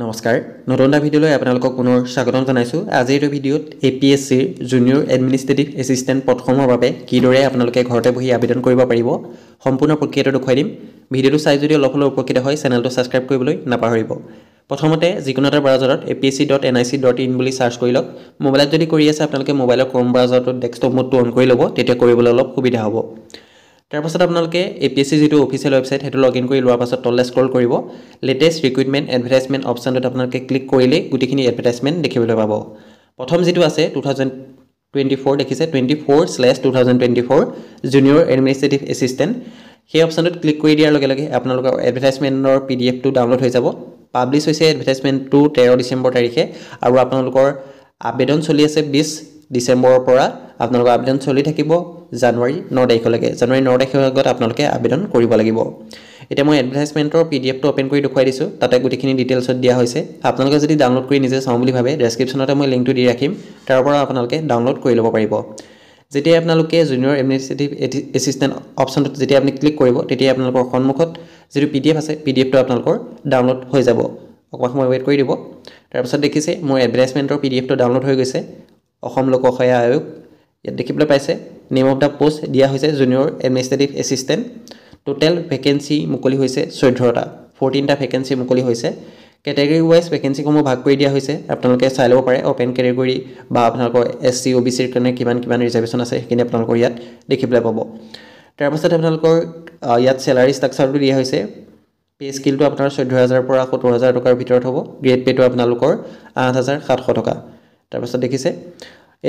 নমস্কাৰ নতুন এটা ভিডিঅ'লৈ আপোনালোকক পুনৰ স্বাগতম জনাইছোঁ। আজিৰ ভিডিঅ'ত APSC জুনিয়ৰ এডমিনিষ্ট্ৰেটিভ এছিষ্টেণ্ট পদসমূহৰ বাবে কিদৰে আপোনালোকে ঘৰতে বহি আবেদন কৰিব পাৰিব সম্পূৰ্ণ প্ৰক্ৰিয়াটো দেখুৱাই দিম। ভিডিঅ'টো চাই যদি অলপ উপকৃত হয় চেনেলটো ছাবস্ক্ৰাইব কৰিবলৈ নাপাহৰিব। প্ৰথমতে যিকোনো এটা ব্ৰাউজাৰত apsc.nic.in বুলি সাৰ্চ কৰি লওক। মোবাইলত যদি কৰি আছে আপোনালোকে মোবাইলৰ ক্ৰম ব্ৰাউজাৰটো ডেস্কটপ মোডটো অন কৰি ল'ব, তেতিয়া কৰিবলৈ অলপ সুবিধা হ'ব। তাৰ পাছত আপোনালোকে APSC যেটো অফিচিয়েল ওয়েবসাইট হেতু লগইন কৰি লোৱাৰ পাছত তললে স্ক্ৰল কৰিব। লেটেষ্ট ৰিক্ৰুটমেন্ট এডভাৰটাইজমেন্ট অপচনটোত আপোনালোকে ক্লিক কৰিলে গুটিখিনি এডভাৰটাইজমেন্ট দেখিবলৈ পাব। প্ৰথম যেটো আছে 2024 দেখিছে 24/2024 জুনিয়ৰ এডমিনিষ্ট্ৰেটিভ এছিষ্টেণ্ট, সেই অপচনটোত ক্লিক কৰি দিয়াৰ লগে লগে আপোনালোকৰ এডভাৰটাইজমেন্টৰ PDF টো ডাউনলোড হৈ যাব। পাবলিশ হৈছে এডভাৰটাইজমেন্টটো 13 ডিসেম্বৰ তাৰিখে আৰু আপোনালোকৰ আবেদন চলি আছে 20 ডিসেম্বৰৰ পৰা আপোনালোকৰ আবেদন চলি থাকিব জানুৱাৰী 9 তাৰিখলৈকে। জানুৱাৰী 9 তাৰিখৰ আগত আপোনালোকে আবেদন কৰিব লাগিব। এতিয়া মই এডভাৰটাইজমেন্টৰ PDF টো ওপেন কৰি দেখুৱাই দিছো। তাতে গুটিখিনি ডিটেইলছত দিয়া হৈছে। আপোনালোকে যদি ডাউনলোড কৰি নিজে চাওঁ বুলি ভাবে ডেসক্ৰিপচনতে মই লিংকটো দি ৰাখিম, তাৰ পৰা আপোনালোকে ডাউনলোড কৰি ল'ব পাৰিব। যেতিয়া আপোনালোকে জুনিয়ৰ এডমিনিষ্ট্ৰেটিভ এছিষ্টেণ্ট অপচনটোত যেতিয়া আপুনি ক্লিক কৰিব তেতিয়া আপোনালোকৰ সন্মুখত যেটো PDF আছে PDF টো আপোনালোকৰ ডাউনলোড হৈ যাব। অকমান সময় ওয়েট কৰি দিব। তাৰ পাছত দেখিছে মোৰ এডভাৰটাইজমেন্টৰ PDF টো ডাউনলোড হৈ গৈছে। অসম লোক সহায় আয়োগ ইয়াত দেখিবলৈ পাইছে। নেম অফ দা পোষ্ট দিয়া হৈছে junior administrative assistant. Total vacancy মুকলি হৈছে 14টা, 14টা ভেকেন্সি মুকলি হৈছে। ক্যাটাগৰি ওয়াইজ ভেকেন্সিসমূহ ভাগ কৰি দিয়া হৈছে। আপোনালোকে চাই ল'ব পাৰে ওপেন ক্যাটাগৰি বা আপোনালোকৰ SC OBC ৰ কাৰণে কিমান ৰিজাৰ্ভেশন আছে সেইখিনি আপোনালোকৰ ইয়াত দেখিবলৈ পাব। তাৰ পাছত আপোনালোকৰ ইয়াত স্যালাৰি ষ্ট্ৰাকচাৰটো দিয়া হৈছে। পে স্কেলটো আপোনাৰ 14000 পৰা 70000 টকাৰ ভিতৰত হ'ব। গ্ৰেড পেটো আপোনালোকৰ 8700 টকা। তাৰ পাছত দেখিছে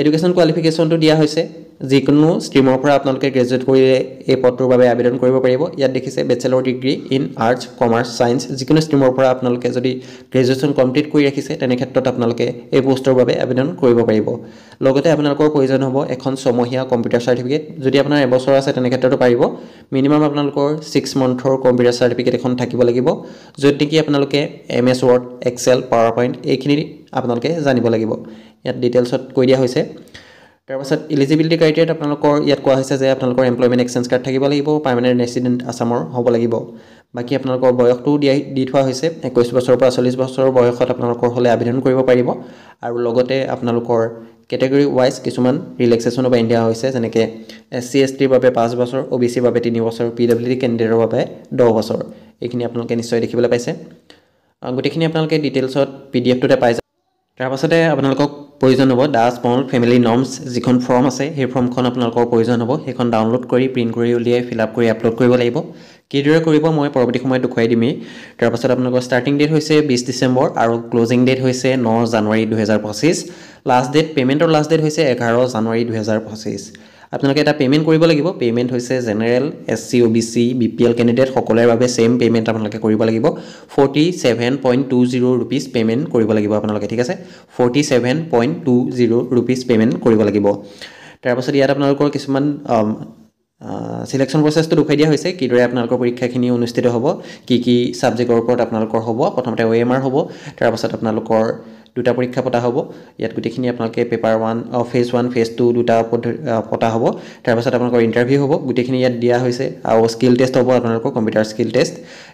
এডুকেশ্যন কোৱালিফিকেশনটো দিয়া হৈছে। যিকোনো ষ্ট্ৰীমৰ পৰা আপোনালোকে গ্ৰেজুৱেট কৰিলে এই পদটোৰ বাবে আবেদন কৰিব পাৰিব। ইয়াত দেখিছে bachelor degree in arts, commerce, science যিকোনো ষ্ট্ৰীমৰ পৰা আপোনালোকে যদি গ্ৰেজুৱেচন কমপ্লিট কৰি ৰাখিছে তেনে ক্ষেত্ৰত আপোনালোকে এই পোষ্টৰ বাবে আবেদন কৰিব পাৰিব। লগতে আপোনালোকৰ প্ৰয়োজন হ'ব এখন 6 মহীয়া কম্পিউটাৰ সাৰ্টিফিকেট। যদি আপোনাৰ এবছৰ আছে তেনে ক্ষেত্ৰতো পাৰিব। মিনিমাম আপোনালোকৰ 6 মান্থৰ কম্পিউটাৰ সাৰ্টিফিকেট এখন থাকিব লাগিব, য'ত নেকি আপোনালোকে MS Word, Excel, PowerPoint এইখিনি আপোনালোকে জানিব লাগিব। ইয়াত ডিটেইলছত কৈ দিয়া হৈছে। তাৰ পাছত এলিজিবিলিটি ক্ৰাইটেৰিয়াত আপোনালোকৰ ইয়াত কোৱা হৈছে যে আপোনালোকৰ এমপ্লয়মেন্ট এক্সচেঞ্জ কাৰ্ড থাকিব লাগিব, পাৰ্মানেন্ট ৰেসিডেন্ট আসামৰ হ'ব লাগিব। বাকি আপোনালোকৰ বয়সটো দি থোৱা হৈছে 21 বছৰৰ পৰা 40 বছৰৰ বয়সত আপোনালোকৰ হলে আবেদন কৰিব পাৰিব। আৰু লগতে আপোনালোকৰ ক্যাটাগৰি ওয়াইজ কিছুমান ৰিলেক্সেশনো বাই দিয়া হৈছে, যেনেকৈ SC ST ৰ বাবে 5 বছৰ, OBC ৰ বাবে 3 বছৰ, PWD কেণ্ডিডেটৰ বাবে 10 বছৰ। এইখিনি আপোনালোকে নিশ্চয় দেখিবলৈ পাইছে। গুটিখিনি আপোনালোকে ডিটেইলছত PDF টোতে পাই যায়। তাৰ পাছতে আপোনালোকক প্ৰয়োজন হ'ব দা স্মল ফেমিলি নৰ্মছ যিখন ফৰ্ম আছে সেই ফৰ্মখন আপোনালোকৰ প্ৰয়োজন হ'ব। সেইখন ডাউনলোড কৰি প্ৰিন্ট কৰি উলিয়াই ফিল আপ কৰি আপলোড কৰিব লাগিব। কিদৰে কৰিব মই পৰৱৰ্তী সময়ত দেখুৱাই দিমেই। তাৰ পাছত আপোনালোকৰ ষ্টাৰ্টিং ডেট হৈছে 20 ডিসেম্বৰ আৰু ক্লোজিং ডেট হৈছে 9 জানুৱাৰী 2025। লাষ্ট ডেট পেমেন্টৰ লাষ্ট ডেট হৈছে 11 জানুৱাৰী 2025। আপোনালোকে এটা পেমেন্ট কৰিব লাগিব। পেমেন্ট হৈছে general, SC OBC BPL candidate সকলোৰে বাবে সেম পেমেন্ট আপোনালোকে কৰিব লাগিব। 47.20 रुपीस পেমেন্ট কৰিব লাগিব আপোনালোকে, ঠিক আছে। 47.20 रुपीस পেমেন্ট কৰিব লাগিব। তাৰ পাছত ইয়াত আপোনালোকৰ কিছুমান সিলেকশন প্ৰসেসটো দেখুৱাই দিয়া হৈছে কিদৰে আপোনালোকৰ পৰীক্ষাখিনি অনুষ্ঠিত হ'ব, কি সাবজেক্টৰ ওপৰত আপোনালোকৰ হ'ব। প্ৰথমতে OMR হ'ব, তাৰ পাছত আপোনালোকৰ দুটা পৰীক্ষা পতা হ'ব। ইয়াত গুটিখিনি আপোনালোকে পেপাৰ 1 ফেজ 1 ফেজ 2 দুটা পতা হ'ব। তাৰ পাছত আপোনালোকৰ ইন্টাৰভিউ হ'ব। গুটিখিনি ইয়াত দিয়া হৈছে আৰু স্কিল টেষ্ট হ'ব আপোনালোকৰ কম্পিউটাৰ স্কিল টেষ্ট।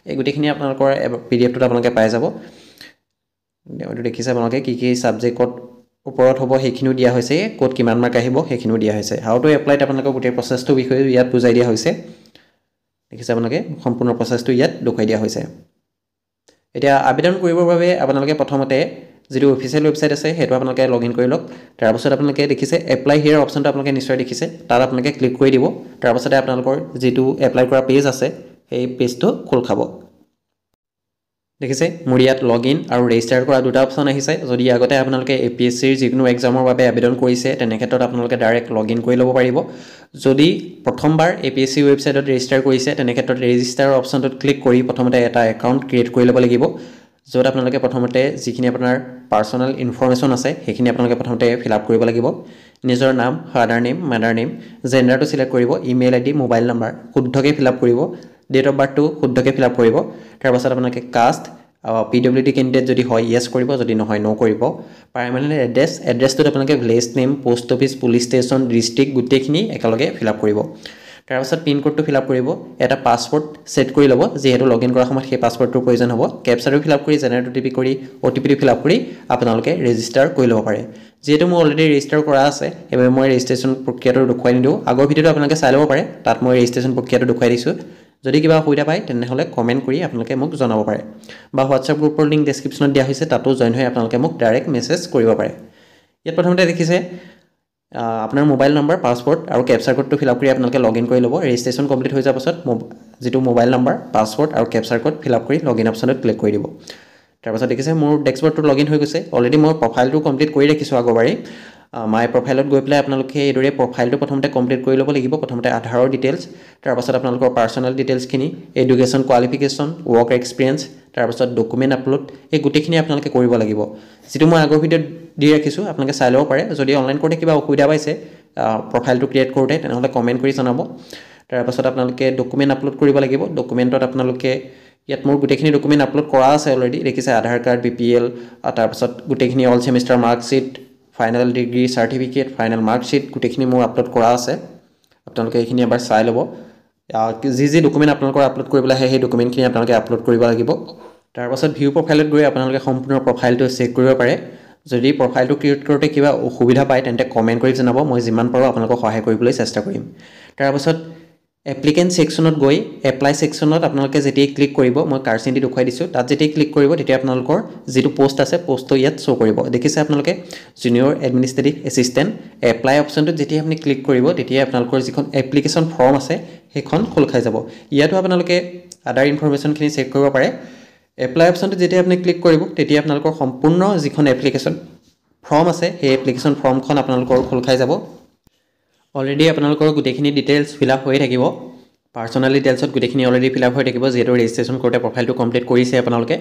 এই গুটিখিনি আপোনালোকৰ PDF টোত আপোনালোকে পাই যাব। এইটো দেখিছে আপোনালোকে কি সাবজেক্টত ওপৰত হ'ব সেইখিনিও দিয়া হৈছে, ক'ত কিমান মাৰ্ক আহিব সেইখিনিও দিয়া হৈছে। হাউ টু এপ্লাইত আপোনালোকৰ গোটেই প্ৰসেসটো বিষয়ে ইয়াত বুজাই দিয়া হৈছে। দেখিছে আপোনালোকে সম্পূৰ্ণ প্ৰসেসটো ইয়াত দেখুৱাই দিয়া হৈছে। এতিয়া আবেদন কৰিবৰ বাবে আপোনালোকে প্ৰথমতে যেটো অফিচিয়েল ওয়েবসাইট আছে হেতু আপোনালোকে লগইন কৰি লওক। তাৰ পাছত আপোনালোকে দেখিছে এপ্লাই হিয়াৰ অপচনটো আপোনালোকে নিশ্চয় দেখিছে, তাত আপোনালোকে ক্লিক কৰি দিব। তাৰ পাছতে আপোনালোকৰ যেটো এপ্লাই কৰা পেজ আছে এই পেজটো খোল খাব। দেখিছে মোৰ ইয়াত লগইন আৰু ৰেজিষ্টাৰ কৰা দুটা অপচন আহিছে। যদি আগতে আপোনালোকে APSC ৰ যিকোনো এক্সামৰ বাবে আবেদন কৰিছে তেনে ক্ষেত্ৰত আপোনালোকে ডাইৰেক্ট লগইন কৰি ল'ব পাৰিব। যদি প্ৰথমবাৰ APSC ওয়েবসাইটত ৰেজিষ্টাৰ কৰিছে তেনে ক্ষেত্ৰত ৰেজিষ্টাৰ অপচনটোত ক্লিক কৰি প্ৰথমতে এটা একাউণ্ট ক্ৰিয়েট কৰি ল'ব লাগিব, য'ত আপোনালোকে প্ৰথমতে যিখিনি আপোনাৰ পাৰ্সোনাল ইনফৰমেশন আছে সেইখিনি আপোনালোকে প্ৰথমতে ফিল আপ কৰিব লাগিব। নিজৰ নাম, ফাদাৰ নেম, মাদাৰ নেম, জেন্ডাৰটো সিলেক্ট কৰিব, ইমেইল ID, মোবাইল নাম্বাৰ শুদ্ধকৈ ফিল আপ কৰিব, ডেট অফ বাৰ্থটো শুদ্ধকৈ ফিল আপ কৰিব। তাৰ পাছত আপোনালোকে কাষ্ট PWD কেণ্ডিডেট যদি হয় ইয়েস কৰিব, যদি নহয় নো কৰিব। পাৰ্মানেন্ট এড্ৰেছটোত আপোনালোকে village name, post office, police station, district গোটেইখিনি একেলগে ফিল আপ কৰিব। তাৰ পাছত পিন কোডটো ফিল আপ কৰিব এটা পাছৱৰ্ড সেট কৰি ল'ব যেহেতু লগইন কৰাৰ সময়ত সেই পাছৱৰ্ডটোৰ প্ৰয়োজন হ'ব কেপচাটো ফিল আপ কৰি জেনাৰেট OTP কৰি OTPটো ফিল আপ কৰি আপোনালোকে ৰেজিষ্টাৰ কৰি ল'ব পাৰে যেহেতু মই অলৰেডি ৰেজিষ্টাৰ কৰা আছে এবাৰ মই ৰেজিষ্ট্ৰেচন প্ৰক্ৰিয়াটো দেখুৱাই নিদিওঁ আগৰ ভিডিঅ'টো আপোনালোকে চাই ল'ব পাৰে তাত মই ৰেজিষ্ট্ৰেচন প্ৰক্ৰিয়াটো দেখুৱাই দিছোঁ যদি কিবা অসুবিধা পায় তেনেহ'লে কমেণ্ট কৰি আপোনালোকে মোক জনাব পাৰে বা হোৱাটছআপ গ্ৰুপৰ লিংক ডেছক্ৰিপশ্যনত দিয়া হৈছে তাতো জইন হৈ আপোনালোকে মোক ডাইৰেক্ট মেছেজ কৰিব পাৰে ইয়াত প্ৰথমতে দেখিছে আপোনাৰ মোবাইল নম্বৰ পাছৱৰ্ড আৰু কেপচাৰ কোডটো ফিল আপ কৰি আপোনালোকে লগইন কৰি ল'ব ৰেজিষ্ট্ৰেচন কমপ্লিট হৈ যোৱাৰ পাছত যেটো মোবাইল নম্বৰ পাছৱৰ্ড আৰু কেপচাৰ কোড ফিল আপ কৰি লগইন অপশ্যনত ক্লিক কৰি দিব তাৰপাছত দেখিছে মোৰ ডেস্কবৰ্ডটো লগইন হৈ গৈছে অলৰেডি মই প্ৰফাইলটো কমপ্লিট কৰি ৰাখিছোঁ আগৰবাৰেই মাই প্ৰফাইলত গৈ পেলাই আপোনালোকে এইদৰে প্ৰফাইলটো প্ৰথমতে কমপ্লিট কৰি ল'ব লাগিব প্ৰথমতে আধাৰৰ ডিটেইলছ তাৰপাছত আপোনালোকৰ পাৰ্চনেল ডিটেইলছখিনি এডুকেশ্যন কোৱালিফিকেশ্যন ৱৰ্ক এক্সপিৰিয়েঞ্চ তাৰপাছত ডকুমেণ্ট আপলোড এই গোটেইখিনি আপোনালোকে কৰিব লাগিব যিটো মই আগৰ ভিডিঅ'ত দি ৰাখিছোঁ আপোনালোকে চাই ল'ব পাৰে যদি অনলাইন কৰোঁতে কিবা অসুবিধা পাইছে প্ৰফাইলটো ক্ৰিয়েট কৰোঁতে তেনেহ'লে কমেণ্ট কৰি জনাব তাৰপাছত আপোনালোকে ডকুমেণ্ট আপলোড কৰিব লাগিব ডকুমেণ্টত আপোনালোকে ইয়াত মোৰ গোটেইখিনি ডকুমেণ্ট আপলোড কৰা আছে অলৰেডি দেখিছে আধাৰ কাৰ্ড BPL তাৰপাছত গোটেইখিনি all semester marksheet final degree certificate final marksheet গোটেইখিনি মোৰ আপলোড কৰা আছে আপোনালোকে এইখিনি এবাৰ চাই ল'ব যি ডকুমেণ্ট আপোনালোকৰ আপলোড কৰিবলৈ আহে সেই ডকুমেণ্টখিনি আপোনালোকে আপলোড কৰিব লাগিব তাৰপাছত ভিউ প্ৰফাইলত গৈ আপোনালোকে সম্পূৰ্ণ প্ৰফাইলটো চেক কৰিব পাৰে যদি প্ৰফাইলটো ক্ৰিয়েট কৰোঁতে কিবা অসুবিধা পায় তেন্তে কমেণ্ট কৰি জনাব মই যিমান পাৰোঁ আপোনালোকক সহায় কৰিবলৈ চেষ্টা কৰিম তাৰপাছত এপ্লিকেণ্ট ছেকশ্যনত গৈ এপ্লাই ছেকশ্যনত আপোনালোকে যেতিয়াই ক্লিক কৰিব মই কাৰ্চিন দি দেখুৱাই দিছোঁ তাত যেতিয়াই ক্লিক কৰিব তেতিয়া আপোনালোকৰ যিটো পোষ্ট আছে পোষ্টটো ইয়াত শ্ব' কৰিব দেখিছে আপোনালোকে জুনিয়ৰ এডমিনিষ্ট্ৰেটিভ এছিষ্টেণ্ট এপ্লাই অপশ্যনটোত যেতিয়া আপুনি ক্লিক কৰিব তেতিয়া আপোনালোকৰ যিখন এপ্লিকেশ্যন ফৰ্ম আছে সেইখন খোল খাই যাব ইয়াতো আপোনালোকে আদাৰ ইনফৰমেশ্যনখিনি চেক কৰিব পাৰে এপ্লাই অপশ্যনটোত যেতিয়া আপুনি ক্লিক কৰিব তেতিয়া আপোনালোকৰ সম্পূৰ্ণ যিখন এপ্লিকেশ্যন ফৰ্ম আছে সেই এপ্লিকেশ্যন ফৰ্মখন আপোনালোকৰ খোল খাই যাব অলৰেডি আপোনালোকৰ গোটেইখিনি ডিটেইলছ ফিল আপ হৈ থাকিব পাৰ্চনেল ডিটেইলছত গোটেইখিনি অলৰেডি ফিল আপ হৈ থাকিব যিহেতু ৰেজিষ্ট্ৰেশ্যন কৰোঁতে প্ৰফাইলটো কমপ্লিট কৰিছে আপোনালোকে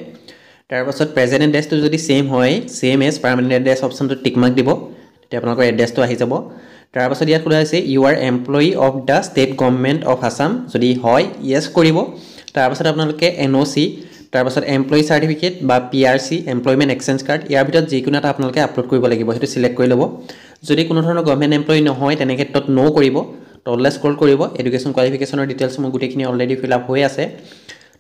তাৰপাছত প্ৰেজেণ্ট এড্ৰেছটো যদি ছেম হয় ছেম এজ পাৰ্মানেণ্ট এড্ৰেছ অপশ্যনটোত টিক মাৰ্ক দিব তেতিয়া আপোনালোকৰ এড্ৰেছটো আহি যাব তাৰপাছত ইয়াত সোধা হৈছে you are employee of the state government of Assam যদি হয় য়েছ কৰিব তাৰপাছত আপোনালোকে NOC তাৰপাছত এমপ্লয়ি চাৰ্টিফিকেট বা PRC এমপ্লয়মেণ্ট এক্সচেঞ্জ কাৰ্ড ইয়াৰ ভিতৰত যিকোনো এটা আপোনালোকে আপলোড কৰিব লাগিব সেইটো চিলেক্ট কৰি ল'ব যদি কোনো ধৰণৰ গভৰ্ণমেণ্ট এমপ্লয়ি নহয় তেনে ক্ষেত্ৰত ন' কৰিব তললৈ স্ক্ৰল কৰিব এডুকেশ্যন কোৱালিফিকেশ্যনৰ ডিটেইলছ মোৰ গোটেইখিনি অলৰেডি ফিল আপ হৈ আছে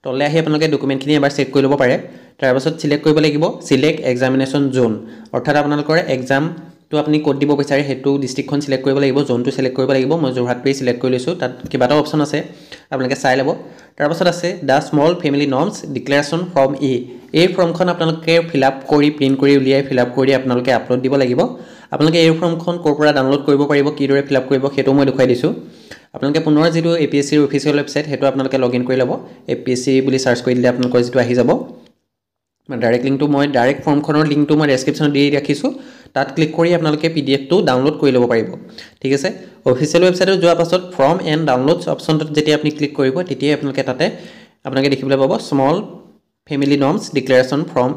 তললৈ আহি আপোনালোকে ডকুমেণ্টখিনি এবাৰ চেক কৰি ল'ব পাৰে তাৰপাছত চিলেক্ট কৰিব লাগিব চিলেক্ট এক্সামিনেশ্যন জোন অৰ্থাৎ আপোনালোকৰ এক্সামটো আপুনি ক'ত দিব বিচাৰে সেইটো ডিষ্ট্ৰিক্টখন চিলেক্ট কৰিব লাগিব জোনটো চিলেক্ট কৰিব লাগিব মই যোৰহাটটোৱেই চিলেক্ট কৰি লৈছোঁ তাত কেইবাটাও অপশ্যন আছে আপোনালোকে চাই ল'ব তাৰপাছত আছে the small family norms declaration form এই ফৰ্মখন আপোনালোকে ফিল আপ কৰি প্ৰিণ্ট কৰি উলিয়াই ফিল আপ কৰি আপোনালোকে আপলোড দিব লাগিব আপোনালোকে এই ফৰ্মখন ক'ৰ পৰা ডাউনলোড কৰিব পাৰিব কিদৰে ফিল আপ কৰিব সেইটো মই দেখুৱাই দিছোঁ আপোনালোকে পুনৰ যিটো APSCৰ অফিচিয়েল ৱেবছাইট সেইটো আপোনালোকে লগইন কৰি ল'ব APSC বুলি চাৰ্চ কৰি দিলে আপোনালোকৰ যিটো আহি যাব ডাইৰেক্ট লিংকটো মই ডাইৰেক্ট ফৰ্মখনৰ লিংকটো মই ডেছক্ৰিপশ্যনত দি ৰাখিছোঁ তাত ক্লিক কৰি আপোনালোকে PDF-টো ডাউনলোড কৰি ল'ব পাৰিব ঠিক আছে অফিচিয়েল ৱেবছাইটত যোৱাৰ পাছত ফৰ্ম এণ্ড ডাউনলোডছ অপশ্যনটোত যেতিয়া আপুনি ক্লিক কৰিব তেতিয়াই আপোনালোকে তাতে আপোনালোকে দেখিবলৈ পাব small family norms declaration form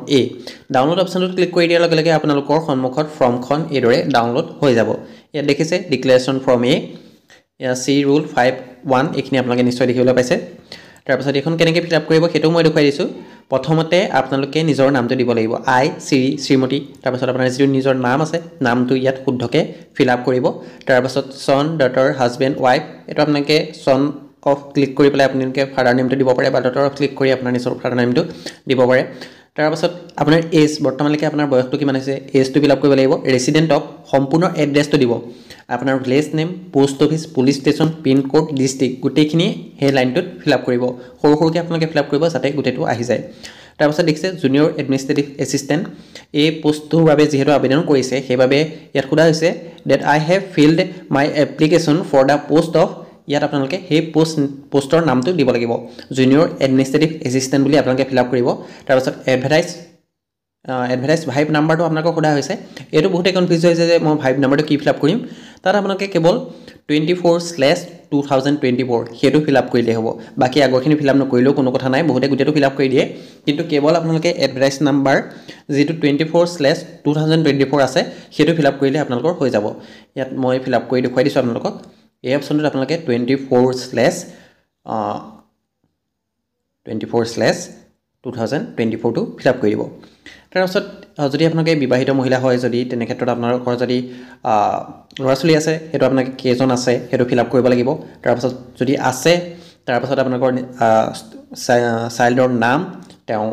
download অপশ্যনটোত ক্লিক কৰি দিয়াৰ লগে লগে আপোনালোকৰ সন্মুখত ফৰ্মখন এইদৰে ডাউনলোড হৈ যাব ইয়াত দেখিছে ডিক্লেৰেশ্যন ফৰ্ম C ৰুল 5.1 এইখিনি আপোনালোকে নিশ্চয় দেখিবলৈ পাইছে তাৰপাছত এইখন কেনেকৈ ফিল আপ কৰিব সেইটো মই দেখুৱাই দিছোঁ প্ৰথমতে আপোনালোকে নিজৰ নামটো দিব লাগিব শ্ৰীমতী তাৰপাছত আপোনাৰ যিটো নিজৰ নাম আছে নামটো ইয়াত শুদ্ধকৈ ফিল আপ কৰিব তাৰপাছত চন ডটাৰ হাজবেণ্ড ৱাইফ এইটো আপোনালোকে চন অফ ক্লিক কৰি পেলাই আপোনালোকে ফাদাৰ নেমটো দিব পাৰে বা ডটাৰ অফ ক্লিক কৰি আপোনাৰ নিজৰ ফাদাৰ নেমটো দিব পাৰে তাৰপাছত আপোনাৰ এজ বৰ্তমানলৈকে আপোনাৰ বয়সটো কিমান হৈছে এজটো ফিল আপ কৰিব লাগিব ৰেচিডেণ্ট অফ সম্পূৰ্ণ এড্ৰেছটো দিব আপোনাৰ village name post office police station pin code district গোটেইখিনি সেই লাইনটোত ফিল আপ কৰিব সৰু সৰুকৈ আপোনালোকে ফিল আপ কৰিব যাতে গোটেইটো আহি যায় তাৰপাছত দেখিছে জুনিয়ৰ এডমিনিষ্ট্ৰেটিভ এছিষ্টেণ্ট এই পোষ্টটোৰ বাবে যিহেতু আবেদন কৰিছে সেইবাবে ইয়াত সোধা হৈছে that I have filled my application for the post of ইয়াত আপোনালোকে সেই পোষ্টৰ নামটো দিব লাগিব জুনিয়ৰ এডমিনিষ্ট্ৰেটিভ এছিষ্টেণ্ট বুলি আপোনালোকে ফিল আপ কৰিব তাৰপাছত এডভাৰটাইজ ভাইব নাম্বাৰটো আপোনালোকক সোধা হৈছে এইটো বহুতে কনফিউজ হৈছে যে মই ভাইব নাম্বাৰটো কি ফিল আপ কৰিম তাত আপোনালোকে কেৱল 24/2024 সেইটো ফিল আপ কৰিলে হ'ব বাকী আগৰখিনি ফিল আপ নকৰিলেও কোনো কথা নাই বহুতে গোটেইটো ফিল আপ কৰি দিয়ে কিন্তু কেৱল আপোনালোকে এডভাৰটাইজ নাম্বাৰ যিটো 24/2024 আছে সেইটো ফিল আপ কৰিলে আপোনালোকৰ হৈ যাব ইয়াত মই ফিল আপ কৰি দেখুৱাই দিছোঁ আপোনালোকক এই অপশ্যনটোত আপোনালোকে 24/2024টো ফিল আপ কৰি দিব তাৰপিছত যদি আপোনালোকে বিবাহিত মহিলা হয় যদি তেনে ক্ষেত্ৰত আপোনালোকৰ যদি ল'ৰা ছোৱালী আছে সেইটো আপোনালোকে কেইজন আছে সেইটো ফিল আপ কৰিব লাগিব তাৰপিছত যদি আছে তাৰপিছত আপোনালোকৰ চাইল্ডৰ নাম তেওঁ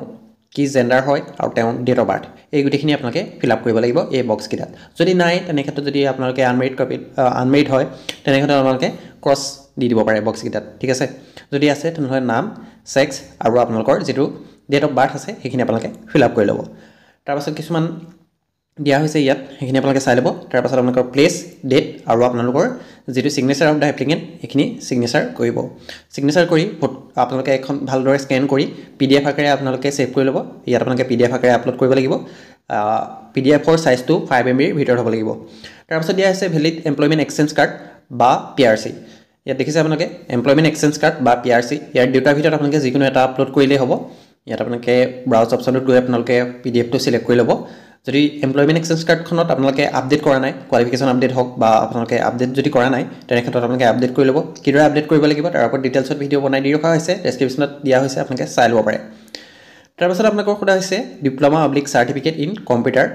কি জেণ্ডাৰ হয় আৰু তেওঁ ডেট অফ বাৰ্থ এই গোটেইখিনি আপোনালোকে ফিল আপ কৰিব লাগিব এই বক্সকেইটাত যদি নাই তেনে ক্ষেত্ৰত যদি আপোনালোকে আনমেৰিড হয় তেনে ক্ষেত্ৰত আপোনালোকে ক্ৰছ দি দিব পাৰে বক্সকেইটাত ঠিক আছে যদি আছে তেনেহ'লে নাম ছেক্স আৰু আপোনালোকৰ যিটো ডেট অফ বাৰ্থ আছে সেইখিনি আপোনালোকে ফিল আপ কৰি ল'ব তাৰপাছত কিছুমান দিয়া হৈছে ইয়াত সেইখিনি আপোনালোকে চাই ল'ব তাৰপাছত আপোনালোকৰ প্লেচ ডেট আৰু আপোনালোকৰ যিটো ছিগনেচাৰ অফ দ্য এপ্লিকেণ্ট সেইখিনি ছিগনেচাৰ কৰিব ছিগনেচাৰ কৰি আপোনালোকে এখন ভালদৰে স্কেন কৰি PDF আকাৰে আপোনালোকে ছেভ কৰি ল'ব ইয়াত আপোনালোকে PDF আকাৰে আপলোড কৰিব লাগিব PDFৰ চাইজটো 5 MB ভিতৰত হ'ব লাগিব তাৰপাছত দিয়া আছে ভেলিড এমপ্লয়মেণ্ট এক্সচেঞ্জ কাৰ্ড বা PRC ইয়াত দেখিছে আপোনালোকে এমপ্লয়মেণ্ট এক্সচেঞ্জ কাৰ্ড বা PRC ইয়াৰ দুটাৰ ভিতৰত আপোনালোকে যিকোনো এটা আপলোড কৰিলেই হ'ব ইয়াত আপোনালোকে ব্ৰাউজ অপশ্যনত গৈ আপোনালোকে PDFটো চিলেক্ট কৰি ল'ব যদি এমপ্লয়মেণ্ট এক্সচেঞ্জ কাৰ্ডখনত আপোনালোকে আপডেট কৰা নাই কোৱালিফিকেশ্যন আপডেট হওক বা আপোনালোকে আপডেট যদি কৰা নাই তেনে ক্ষেত্ৰত আপোনালোকে আপডেট কৰি ল'ব কিদৰে আপডেট কৰিব লাগিব তাৰ ওপৰত ডিটেইলছত ভিডিঅ' বনাই দি ৰখা হৈছে ডেছক্ৰিপশ্যনত দিয়া হৈছে আপোনালোকে চাই ল'ব পাৰে তাৰপাছত আপোনালোকক সোধা হৈছে diploma oblique certificate in computer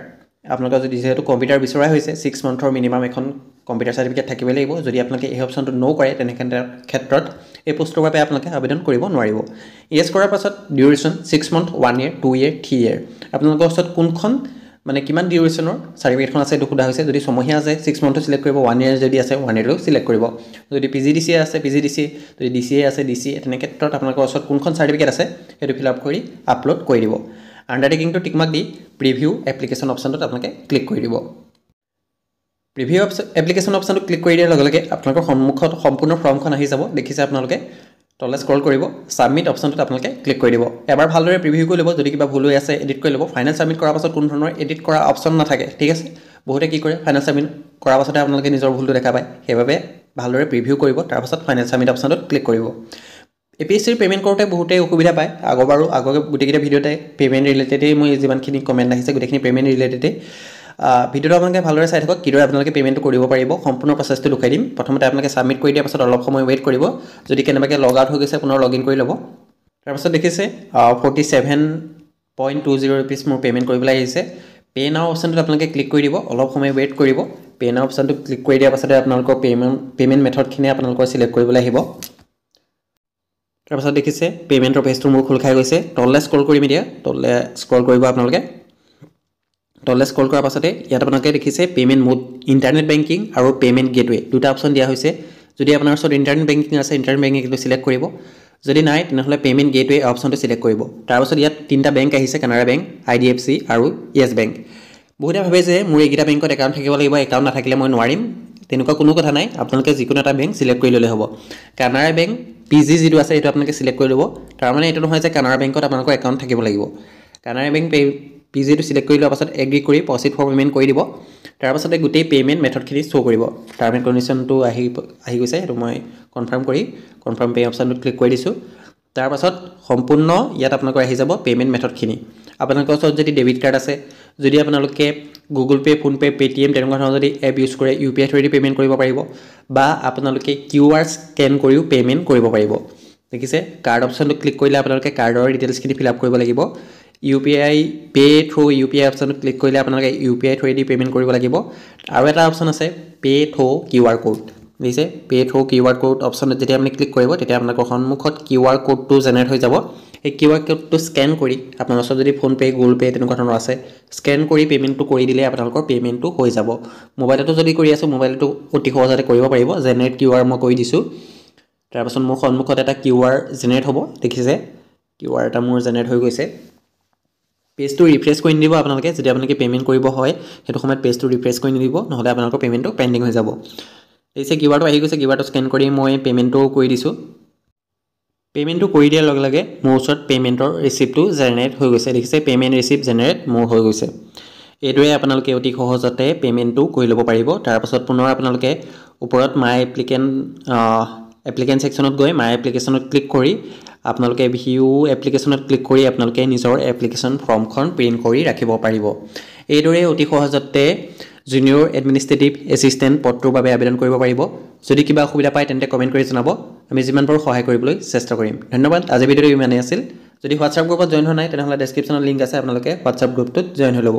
আপোনালোকৰ যদি যিহেতু কম্পিউটাৰ বিচৰা হৈছে 6 মান্থৰ মিনিমাম এখন কম্পিউটাৰ চাৰ্টিফিকেট থাকিবই লাগিব যদি আপোনালোকে এই অপশ্যনটো ন' কৰে তেনে ক্ষেত্ৰত এই পোষ্টৰ বাবে আপোনালোকে আবেদন কৰিব নোৱাৰিব ইয়েছ কৰাৰ পাছত duration 6 month 1 year 2 year 3 year আপোনালোকৰ ওচৰত কোনখন মানে কিমান ডিউৰেশ্যনৰ চাৰ্টিফিকেটখন আছে এইটো সোধা হৈছে যদি ছমহীয়া আছে 6 মান্থটো চিলেক্ট কৰিব 1 year যদি আছে 1 yearটো চিলেক্ট কৰিব যদি PGDCA আছে PGDCA যদি DCA আছে DCA তেনে ক্ষেত্ৰত আপোনালোকৰ ওচৰত কোনখন চাৰ্টিফিকেট আছে সেইটো ফিল আপ কৰি আপলোড কৰি দিব আণ্ডাৰটেকিংটো টিক মাৰ্ক দি প্ৰিভিউ এপ্লিকেশ্যন অপশ্যনটোত আপোনালোকে ক্লিক কৰি দিব প্ৰিভিউ এপ্লিকেশ্যন অপশ্যনটো ক্লিক কৰি দিয়াৰ লগে লগে আপোনালোকৰ সন্মুখত সম্পূৰ্ণ ফৰ্মখন আহি যাব দেখিছে আপোনালোকে তললৈ স্ক্ৰল কৰিব সাবমিট অপশ্যনটোত আপোনালোকে ক্লিক কৰি দিব এবাৰ ভালদৰে প্ৰিভিউ কৰি ল'ব যদি কিবা ভুল হৈ আছে এডিট কৰি ল'ব ফাইনেল সাবমিট কৰাৰ পাছত কোনো ধৰণৰ এডিট কৰা অপশ্যন নাথাকে ঠিক আছে বহুতে কি কৰে ফাইনেল সাবমিট কৰাৰ পাছতে আপোনালোকে নিজৰ ভুলটো দেখা পায় সেইবাবে ভালদৰে প্ৰিভিউ কৰিব তাৰপাছত ফাইনেল সাবমিট অপশ্যনটোত ক্লিক কৰিব APSCৰ পেমেণ্ট কৰোঁতে বহুতে অসুবিধা পায় আগৰ গোটেইকেইটা ভিডিঅ'তে পেমেণ্ট ৰিলেটেডেই মই যিমানখিনি কমেণ্ট আহিছে গোটেইখিনি পেমেণ্ট ৰিলেটেডেই ভিডিঅ'টো আপোনালোকে ভালদৰে চাই থাকক কিদৰে আপোনালোকে পেমেণ্টটো কৰিব পাৰিব সম্পূৰ্ণ প্ৰচেছটো দেখুৱাই দিম প্ৰথমতে আপোনালোকে সাবমিট কৰি দিয়াৰ পাছত অলপ সময় ৱেইট কৰিব যদি কেনেবাকৈ লগ আউট হৈ গৈছে পুনৰ লগ ইন কৰি ল'ব তাৰপাছত দেখিছে 47.20 rupees মোৰ পেমেণ্ট কৰিবলৈ আহিছে পে নাও অপশ্যনটোত আপোনালোকে ক্লিক কৰি দিব অলপ সময় ৱেইট কৰিব পে নাও অপশ্যনটো ক্লিক কৰি দিয়াৰ পাছতে আপোনালোকৰ পেমেণ্ট মেথডখিনি আপোনালোকৰ চিলেক্ট কৰিবলৈ আহিব তাৰপাছত দেখিছে পেমেণ্টৰ পেজটো মোৰ খোল খাই গৈছে তললৈ স্ক্ৰল কৰিম এতিয়া তললৈ স্ক্ৰল কৰিব আপোনালোকে তললৈ স্ক্ৰল কৰাৰ পাছতে ইয়াত আপোনালোকে দেখিছে পেমেণ্ট মোড ইণ্টাৰনেট বেংকিং আৰু পেমেণ্ট গেটৱে দুটা অপশ্যন দিয়া হৈছে যদি আপোনাৰ ওচৰত ইণ্টাৰনেট বেংকিং আছে ইণ্টাৰনেট বেংকিংটো চিলেক্ট কৰিব যদি নাই তেনেহ'লে পেমেণ্ট গেটৱে অপশ্যনটো চিলেক্ট কৰিব তাৰপাছত ইয়াত তিনিটা বেংক আহিছে কানাড়া বেংক IDFC আৰু য়েছ বেংক বহুতে ভাবে যে মোৰ এইকেইটা বেংকত একাউণ্ট থাকিব লাগিব একাউণ্ট নাথাকিলে মই নোৱাৰিম তেনেকুৱা কোনো কথা নাই আপোনালোকে যিকোনো এটা বেংক চিলেক্ট কৰি ল'লে হ'ব কানাড়া বেংক PG যিটো আছে এইটো আপোনালোকে চিলেক্ট কৰি ল'ব তাৰমানে এইটো নহয় যে কানাড়া বেংকত আপোনালোকৰ একাউণ্ট থাকিব লাগিব কানাড়া বেংক PGটো চিলেক্ট কৰি লোৱাৰ পাছত এগ্ৰি কৰি প্ৰচিড ফৰ পেমেণ্ট কৰি দিব তাৰপাছতে গোটেই পেমেণ্ট মেথডখিনি শ্ব' কৰিব টাৰ্ম এণ্ড কণ্ডিশ্যনটো আহি গৈছে সেইটো মই কনফাৰ্ম পে অপশ্যনটোত ক্লিক কৰি দিছোঁ তাৰপাছত সম্পূৰ্ণ ইয়াত আপোনালোকৰ আহি যাব পেমেণ্ট মেথডখিনি আপোনালোকৰ ওচৰত যদি ডেবিট কাৰ্ড আছে যদি আপোনালোকে গুগল পে ফোনপে পেটিএম তেনেকুৱা ধৰণৰ যদি এপ ইউজ কৰে UPI থ্ৰুৱেদি পেমেণ্ট কৰিব পাৰিব বা আপোনালোকে QR স্কেন কৰিও পেমেণ্ট কৰিব পাৰিব দেখিছে কাৰ্ড অপশ্যনটো ক্লিক কৰিলে আপোনালোকে কাৰ্ডৰ ডিটেইলছখিনি ফিল আপ কৰিব লাগিব UPI পে থ্ৰু UPI অপশ্যনটো ক্লিক কৰিলে আপোনালোকে UPI থ্ৰুৱেদি পেমেণ্ট কৰিব লাগিব আৰু এটা অপশ্যন আছে পে থ্ৰু QR কোড দেখিছে পে থ্ৰু QR কোড অপশ্যনত যেতিয়া আপুনি ক্লিক কৰিব তেতিয়া আপোনালোকৰ সন্মুখত QR কোডটো জেনেৰেট হৈ যাব এই QR কোডটো স্কেন কৰি আপোনালোকৰ ওচৰত যদি ফোন পে গুগল পে তেনেকুৱা ধৰণৰ আছে স্কেন কৰি পেমেণ্টটো কৰি দিলে আপোনালোকৰ পেমেণ্টটো হৈ যাব মোবাইলতো যদি কৰি আছে মোবাইলটো অতি সহজতে কৰিব পাৰিব জেনেৰেট QR মই কৰি দিছোঁ তাৰপাছত মোৰ সন্মুখত এটা QR জেনেৰেট হ'ব দেখিছে QR এটা মোৰ জেনেৰেট হৈ গৈছে পেজটো ৰিফ্ৰেছ কৰি নিদিব আপোনালোকে যদি আপোনালোকে পেমেণ্ট কৰিব হয় সেইটো সময়ত পেজটো ৰিফ্ৰেছ কৰি নিদিব নহ'লে আপোনালোকৰ পেমেণ্টটো পেণ্ডিং হৈ যাব দেখিছে কিউআৰটো আহি গৈছে কিউআৰটো স্কেন কৰি মই পেমেণ্টটো কৰি দিছোঁ পেমেণ্টটো কৰি দিয়াৰ লগে লগে মোৰ ওচৰত পেমেণ্টৰ ৰিচিপ্টটো জেনেৰেট হৈ গৈছে দেখিছে পেমেণ্ট ৰিচিপ্ট জেনেৰেট মোৰ হৈ গৈছে এইটোৱে আপোনালোকে অতি সহজতে পেমেণ্টটো কৰি ল'ব পাৰিব তাৰপাছত পুনৰ আপোনালোকে ওপৰত মাই এপ্লিকেণ্ট ছেকশ্যনত গৈ মাই এপ্লিকেশ্যনত ক্লিক কৰি আপোনালোকে ভিউ এপ্লিকেশ্যনত ক্লিক কৰি আপোনালোকে নিজৰ এপ্লিকেশ্যন ফৰ্মখন প্ৰিণ্ট কৰি ৰাখিব পাৰিব এইদৰে অতি সহজতে জুনিয়ৰ এডমিনিষ্ট্ৰেটিভ এছিষ্টেণ্ট পদটোৰ বাবে আবেদন কৰিব পাৰিব যদি কিবা অসুবিধা পায় তেন্তে কমেণ্ট কৰি জনাব আমি যিমান পাৰোঁ সহায় কৰিবলৈ চেষ্টা কৰিম ধন্যবাদ আজি ভিডিঅ'টো ইমানেই আছিল যদি হোৱাটছআপ গ্ৰুপত জইন হোৱা নাই তেনেহ'লে ডেছক্ৰিপশ্যনত লিংক আছে আপোনালোকে হোৱাটছআপ গ্ৰুপটোত জইন হৈ ল'ব